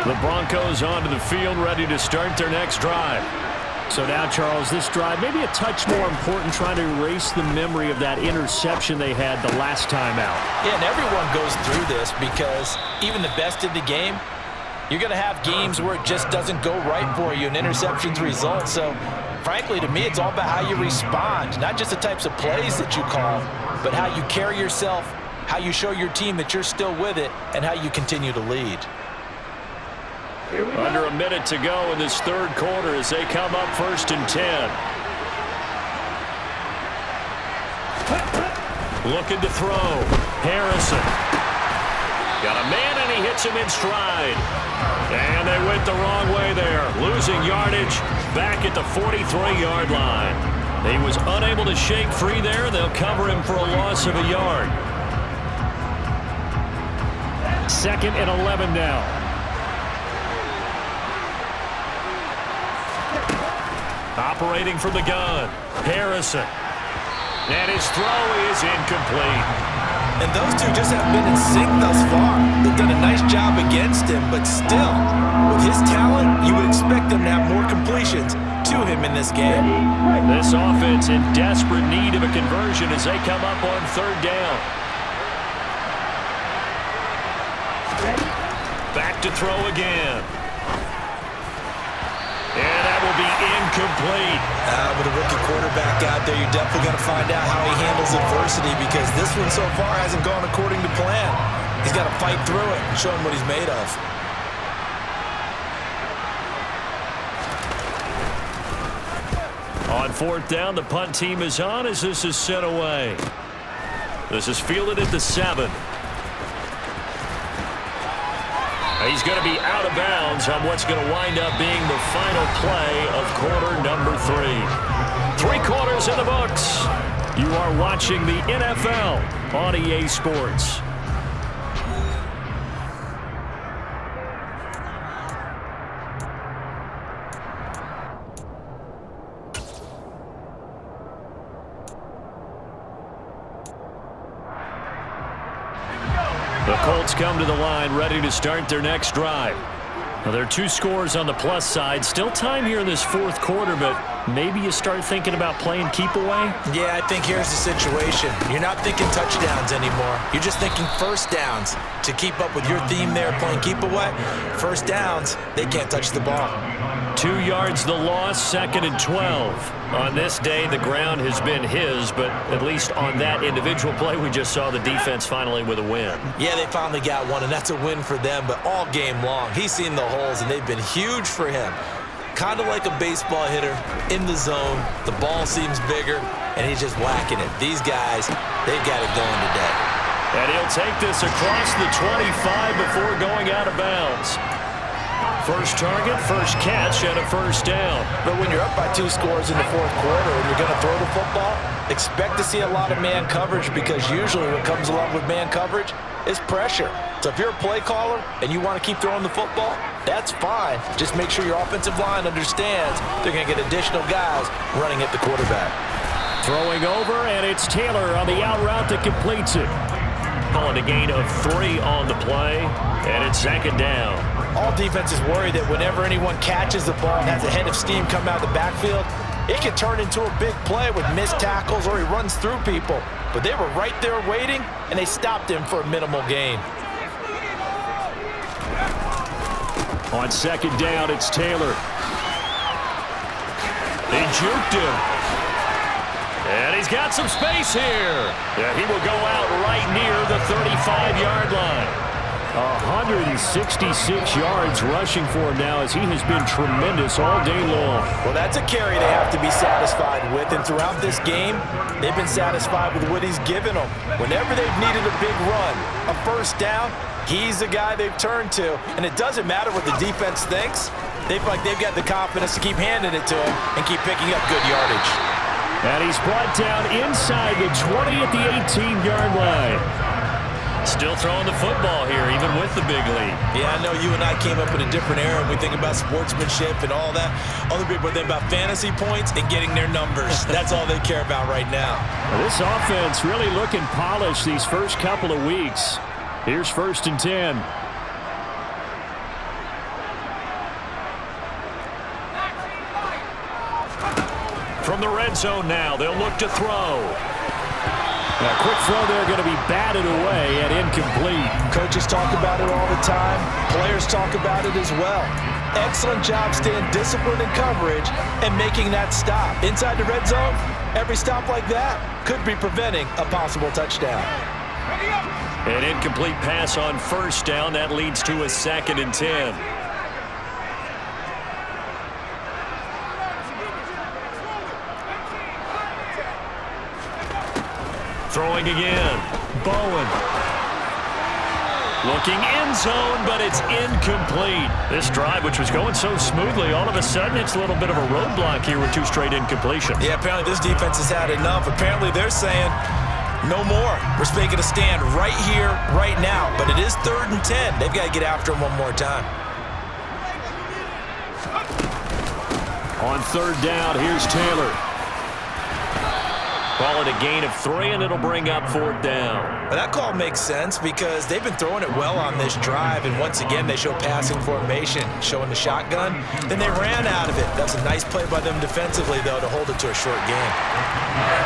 The Broncos onto the field, ready to start their next drive. So now, Charles, this drive maybe a touch more important, trying to erase the memory of that interception they had the last time out. Yeah, and everyone goes through this because even the best in the game, you're going to have games where it just doesn't go right for you and interceptions result. So, frankly, to me, it's all about how you respond, not just the types of plays that you call, but how you carry yourself, how you show your team that you're still with it, and how you continue to lead. Under a minute to go in this 3rd quarter as they come up 1st and 10. Looking to throw. Harrison. Got a man and he hits him in stride. And they went the wrong way there. Losing yardage back at the 43-yard line. He was unable to shake free there. They'll cover him for a loss of a yard. 2nd and 11 now. Operating from the gun, Harrison. And his throw is incomplete. And those two just have been in sync thus far. They've done a nice job against him, but still, with his talent, you would expect them to have more completions to him in this game. This offense in desperate need of a conversion as they come up on third down. Back to throw again. And that will be incomplete. With a rookie quarterback out there, you're definitely going to find out how he handles adversity because this one so far hasn't gone according to plan. He's got to fight through it and show him what he's made of. On fourth down, the punt team is on as this is sent away. This is fielded at the 7. He's going to be out of bounds on what's going to wind up being the final play of quarter number 3. 3 quarters in the books. You are watching the NFL on EA Sports. The Colts come to the line ready to start their next drive. Now, there are 2 scores on the plus side. Still time here in this fourth quarter, but maybe you start thinking about playing keep away? Yeah, I think here's the situation. You're not thinking touchdowns anymore. You're just thinking first downs. To keep up with your theme there, playing keep away, first downs, they can't touch the ball. 2 yards the loss, 2nd and 12. On this day, the ground has been his, but at least on that individual play, we just saw the defense finally with a win. Yeah, they finally got one, and that's a win for them, but all game long, he's seen the holes, and they've been huge for him. Kind of like a baseball hitter in the zone. The ball seems bigger, and he's just whacking it. These guys, they've got it going today. And he'll take this across the 25 before going out of bounds. First target, first catch, and a first down. But when you're up by 2 scores in the fourth quarter and you're going to throw the football, expect to see a lot of man coverage because usually what comes along with man coverage is pressure. So if you're a play caller and you want to keep throwing the football, that's fine. Just make sure your offensive line understands they're going to get additional guys running at the quarterback. Throwing over, and it's Taylor on the out route that completes it. Calling a gain of 3 on the play, and it's 2nd down. All defenses worry that whenever anyone catches the ball and has a head of steam come out of the backfield, it can turn into a big play with missed tackles or he runs through people. But they were right there waiting, and they stopped him for a minimal gain. On 2nd down, it's Taylor. They juked him. And he's got some space here. Yeah, he will go out right near the 35-yard line. 166 yards rushing for him now as he has been tremendous all day long. Well, that's a carry they have to be satisfied with, and throughout this game, they've been satisfied with what he's given them. Whenever they've needed a big run, a first down, he's the guy they've turned to, and it doesn't matter what the defense thinks. They feel like they've got the confidence to keep handing it to him and keep picking up good yardage. And he's brought down inside the 20 at the 18-yard line. Still throwing the football here, even with the big lead. Yeah, I know you and I came up in a different era, and we think about sportsmanship and all that. Other people think about fantasy points and getting their numbers. That's all they care about right now. Well, this offense really looking polished these first couple of weeks. Here's 1st and 10. From the red zone now, they'll look to throw. A quick throw there going to be batted away and incomplete. Coaches talk about it all the time. Players talk about it as well. Excellent job staying disciplined in coverage and making that stop. Inside the red zone, every stop like that could be preventing a possible touchdown. An incomplete pass on 1st down. That leads to a 2nd and 10. Throwing again. Bowen. Looking end zone, but it's incomplete. This drive, which was going so smoothly, all of a sudden it's a little bit of a roadblock here with 2 straight incompletions. Yeah, apparently this defense has had enough. Apparently they're saying no more. We're making a stand right here, right now. But it is 3rd and 10. They've got to get after him one more time. On 3rd down, here's Taylor. Call it a gain of 3, and it'll bring up 4th down. Well, that call makes sense because they've been throwing it well on this drive, and once again they show passing formation, showing the shotgun. Then they ran out of it. That's a nice play by them defensively, though, to hold it to a short game.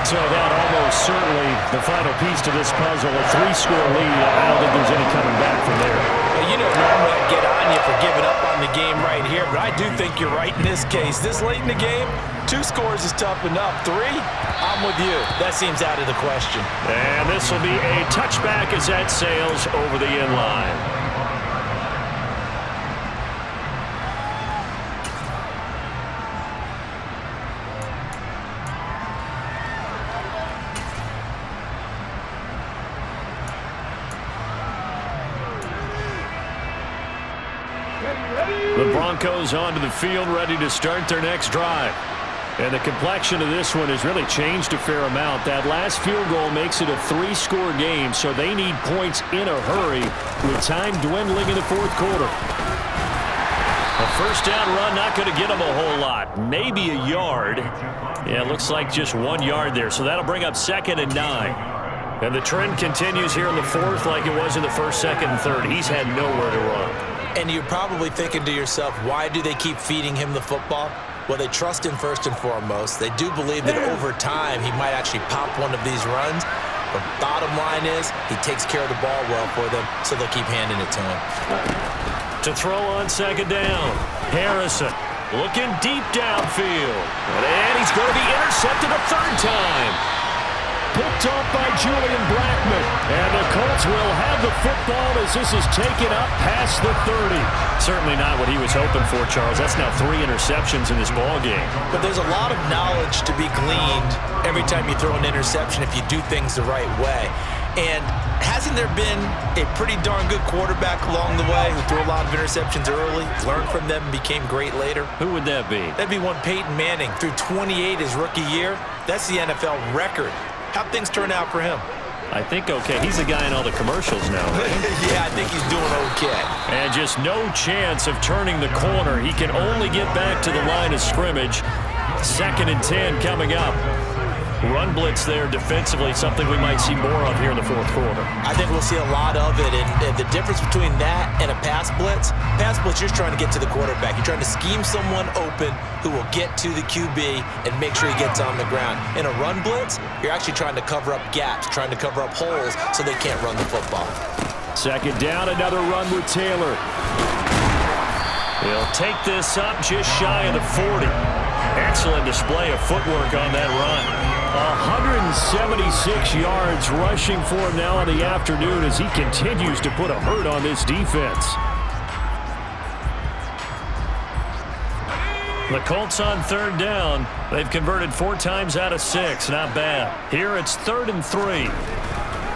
So that almost certainly the final piece to this puzzle, a 3-score lead. I don't think there's any coming back from there. Well, you know, normally I'd get on you for giving up on the game right here, but I do think you're right in this case. This late in the game, 2 scores is tough enough. 3, I'm with you. That seems out of the question. And this will be a touchback as that sails over the end line. The Broncos onto the field, ready to start their next drive. And the complexion of this one has really changed a fair amount. That last field goal makes it a 3-score game, so they need points in a hurry with time dwindling in the 4th quarter. A first down run, not going to get them a whole lot. Maybe a yard. Yeah, it looks like just 1 yard there, so that'll bring up 2nd and 9. And the trend continues here in the 4th like it was in the 1st, 2nd, and 3rd. He's had nowhere to run. And you're probably thinking to yourself, why do they keep feeding him the football? Well, they trust him first and foremost. They do believe that over time he might actually pop one of these runs. But bottom line is he takes care of the ball well for them, so they'll keep handing it to him. To throw on 2nd down, Harrison looking deep downfield. And he's going to be intercepted a 3rd time. Picked off by Julian Blackman. And the Colts will have the football as this is taken up past the 30. Certainly not what he was hoping for, Charles. That's now 3 interceptions in this ball game. But there's a lot of knowledge to be gleaned every time you throw an interception if you do things the right way. And hasn't there been a pretty darn good quarterback along the way who threw a lot of interceptions early, learned from them, and became great later? Who would that be? That'd be one Peyton Manning. Threw 28 his rookie year. That's the NFL record. How'd things turn out for him? I think okay. He's the guy in all the commercials now, right? Yeah, I think he's doing okay. And just no chance of turning the corner. He can only get back to the line of scrimmage. 2nd and 10 coming up. Run blitz there defensively, something we might see more of here in the 4th quarter. I think we'll see a lot of it, and the difference between that and a pass blitz, you're trying to get to the quarterback. You're trying to scheme someone open who will get to the QB and make sure he gets on the ground. In a run blitz, you're actually trying to cover up gaps, trying to cover up holes so they can't run the football. 2nd down, another run with Taylor. He'll take this up just shy of the 40. Excellent display of footwork on that run. 176 yards rushing for him now in the afternoon as he continues to put a hurt on this defense. The Colts on 3rd down. They've converted 4 times out of 6. Not bad. Here it's 3rd and 3.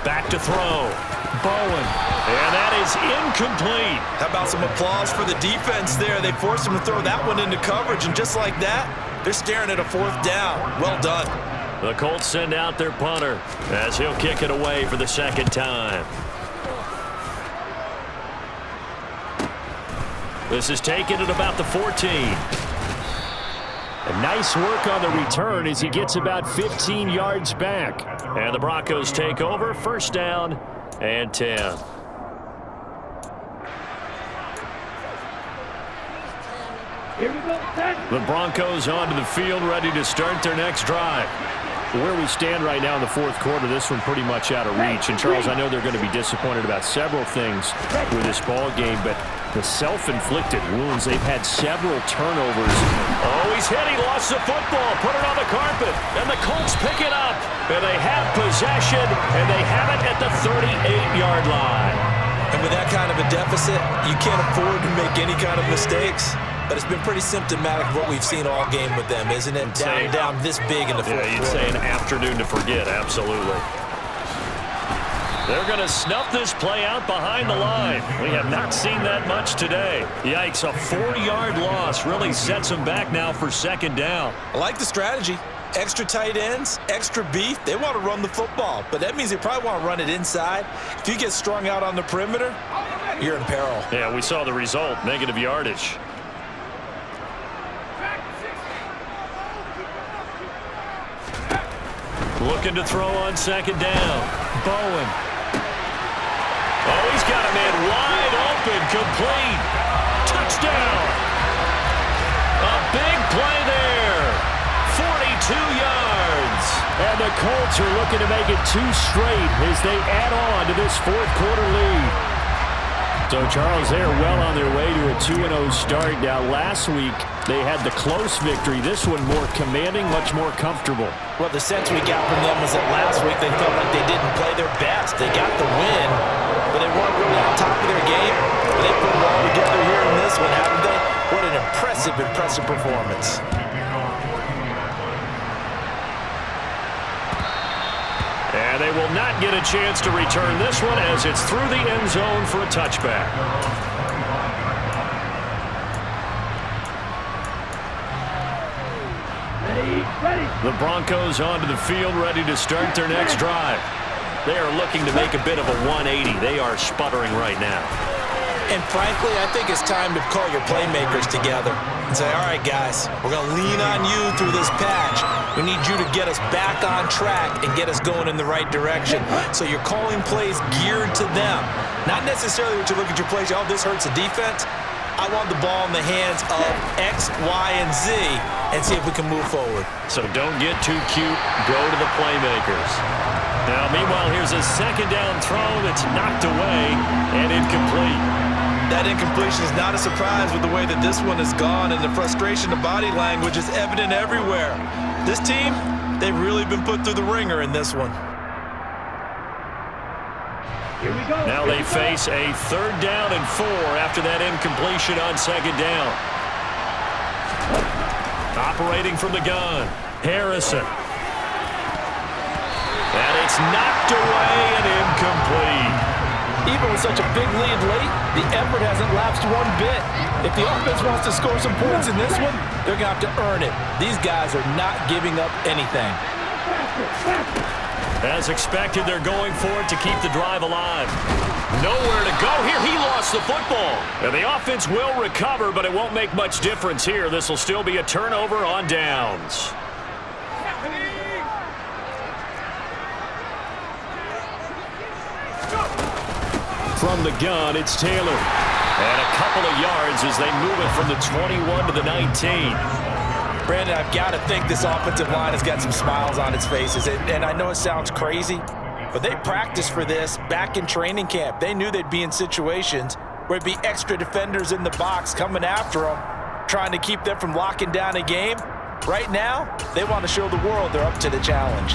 Back to throw. Bowen. And that is incomplete. How about some applause for the defense there? They forced him to throw that one into coverage, and just like that, they're staring at a 4th down. Well done. The Colts send out their punter as he'll kick it away for the 2nd time. This is taken at about the 14. A nice work on the return as he gets about 15 yards back. And the Broncos take over, 1st down and 10. The Broncos onto the field, ready to start their next drive. Where we stand right now in the 4th quarter, this one pretty much out of reach. And, Charles, I know they're going to be disappointed about several things with this ball game, but the self-inflicted wounds, they've had several turnovers. Oh, he's hit. He lost the football. Put it on the carpet. And the Colts pick it up. And they have possession, and they have it at the 38-yard line. And with that kind of a deficit, you can't afford to make any kind of mistakes. But it's been pretty symptomatic of what we've seen all game with them, isn't it? Down this big in the 4th quarter. Yeah, you'd say an afternoon to forget, absolutely. They're going to snuff this play out behind the line. We have not seen that much today. Yikes, a 4-yard loss really sets them back now for 2nd down. I like the strategy. Extra tight ends, extra beef. They want to run the football, but that means they probably want to run it inside. If you get strung out on the perimeter, you're in peril. Yeah, we saw the result, negative yardage. Looking to throw on second down. Bowen. Oh, he's got a man wide open. Complete. Touchdown. A big play there. 42 yards. And the Colts are looking to make it 2 straight as they add on to this fourth quarter lead. So, Charles, they are well on their way to a 2-0 start. Now, last week, they had the close victory. This one more commanding, much more comfortable. Well, the sense we got from them was that last week they felt like they didn't play their best. They got the win, but they weren't really on top of their game. But they put it all together here in this one, haven't they? What an impressive performance. And they will not get a chance to return this one as it's through the end zone for a touchback. The Broncos onto the field, ready to start their next drive. They are looking to make a bit of a 180. They are sputtering right now. And frankly, I think it's time to call your playmakers together and say, all right, guys, we're going to lean on you through this patch. We need you to get us back on track and get us going in the right direction. So you're calling plays geared to them. Not necessarily what you look at your plays, oh, this hurts the defense. I want the ball in the hands of X, Y, and Z and see if we can move forward. So don't get too cute. Go to the playmakers. Now, meanwhile, here's a second down throw that's knocked away and incomplete. That incompletion is not a surprise with the way that this one has gone, and the frustration of body language is evident everywhere. This team, they've really been put through the ringer in this one. Here we go. Now they face a 3rd down and 4 after that incompletion on second down. Operating from the gun, Harrison. And it's knocked away and incomplete. Even with such a big lead late, the effort hasn't lapsed one bit. If the offense wants to score some points in this one, they're going to have to earn it. These guys are not giving up anything. As expected, they're going for it to keep the drive alive. Nowhere to go here. He lost the football. And the offense will recover, but it won't make much difference here. This will still be a turnover on downs. From the gun, it's Taylor. And a couple of yards as they move it from the 21 to the 19. Brandon, I've got to think this offensive line has got some smiles on its faces. And I know it sounds crazy, but they practiced for this back in training camp. They knew they'd be in situations where it'd be extra defenders in the box coming after them, trying to keep them from locking down a game. Right now, they want to show the world they're up to the challenge.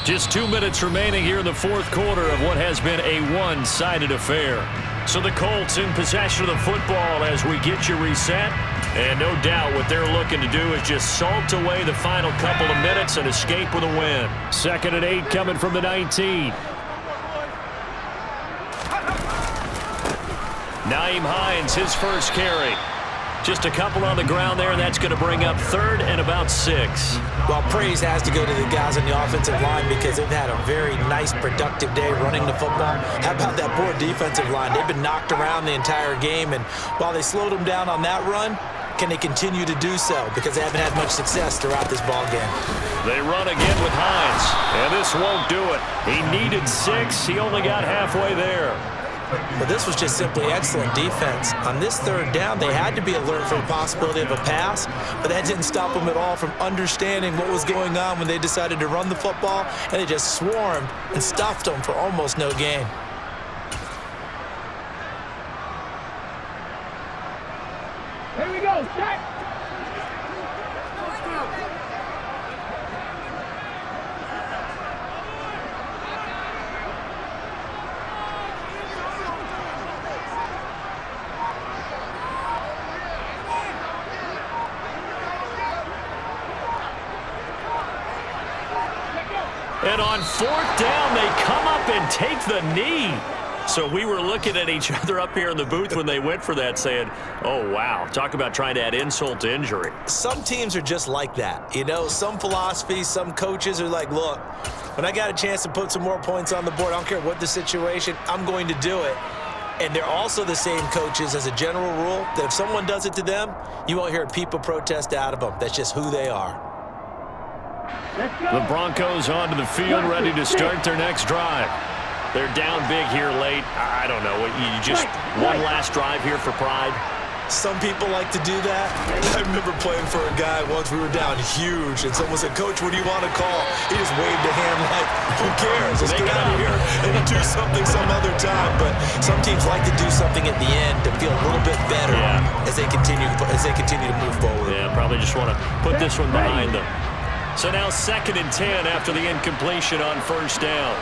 Just 2 minutes remaining here in the fourth quarter of what has been a one-sided affair. So the Colts in possession of the football as we get you reset. And no doubt what they're looking to do is just salt away the final couple of minutes and escape with a win. 2nd and 8 coming from the 19. Nyheim Hines, his first carry. Just a couple on the ground there, and that's going to bring up 3rd and about 6. Well, praise has to go to the guys on the offensive line because they've had a very nice, productive day running the football. How about that poor defensive line? They've been knocked around the entire game, and while they slowed them down on that run, can they continue to do so? Because they haven't had much success throughout this ball game. They run again with Hines, and this won't do it. He needed 6. He only got halfway there. But this was just simply excellent defense. On this 3rd down, they had to be alert for the possibility of a pass, but that didn't stop them at all from understanding what was going on when they decided to run the football, and they just swarmed and stuffed them for almost no gain. Here we go, set! And on 4th down, they come up and take the knee. So we were looking at each other up here in the booth when they went for that saying, oh, wow, talk about trying to add insult to injury. Some teams are just like that. You know, some philosophies, some coaches are like, look, when I got a chance to put some more points on the board, I don't care what the situation, I'm going to do it. And they're also the same coaches as a general rule that if someone does it to them, you won't hear a peep of protest out of them. That's just who they are. The Broncos onto the field, ready to start their next drive. They're down big here late. I don't know. You just one last drive here for pride? Some people like to do that. I remember playing for a guy once. We were down huge, and someone said, "Coach, what do you want to call?" He just waved a hand like, who cares? Let's get out of here and do something some other time. But some teams like to do something at the end to feel a little bit better as they continue to move forward. Yeah, probably just want to put this one behind them. So now 2nd and 10 after the incompletion on 1st down.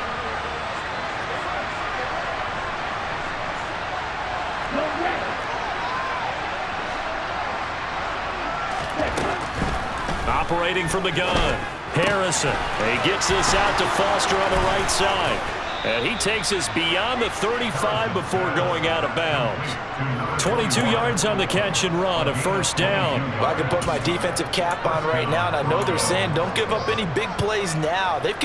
Operating from the gun, Harrison. He gets this out to Foster on the right side. And he takes us beyond the 35 before going out of bounds. 22 yards on the catch and run, a 1st down. Well, I can put my defensive cap on right now, and I know they're saying don't give up any big plays now. They've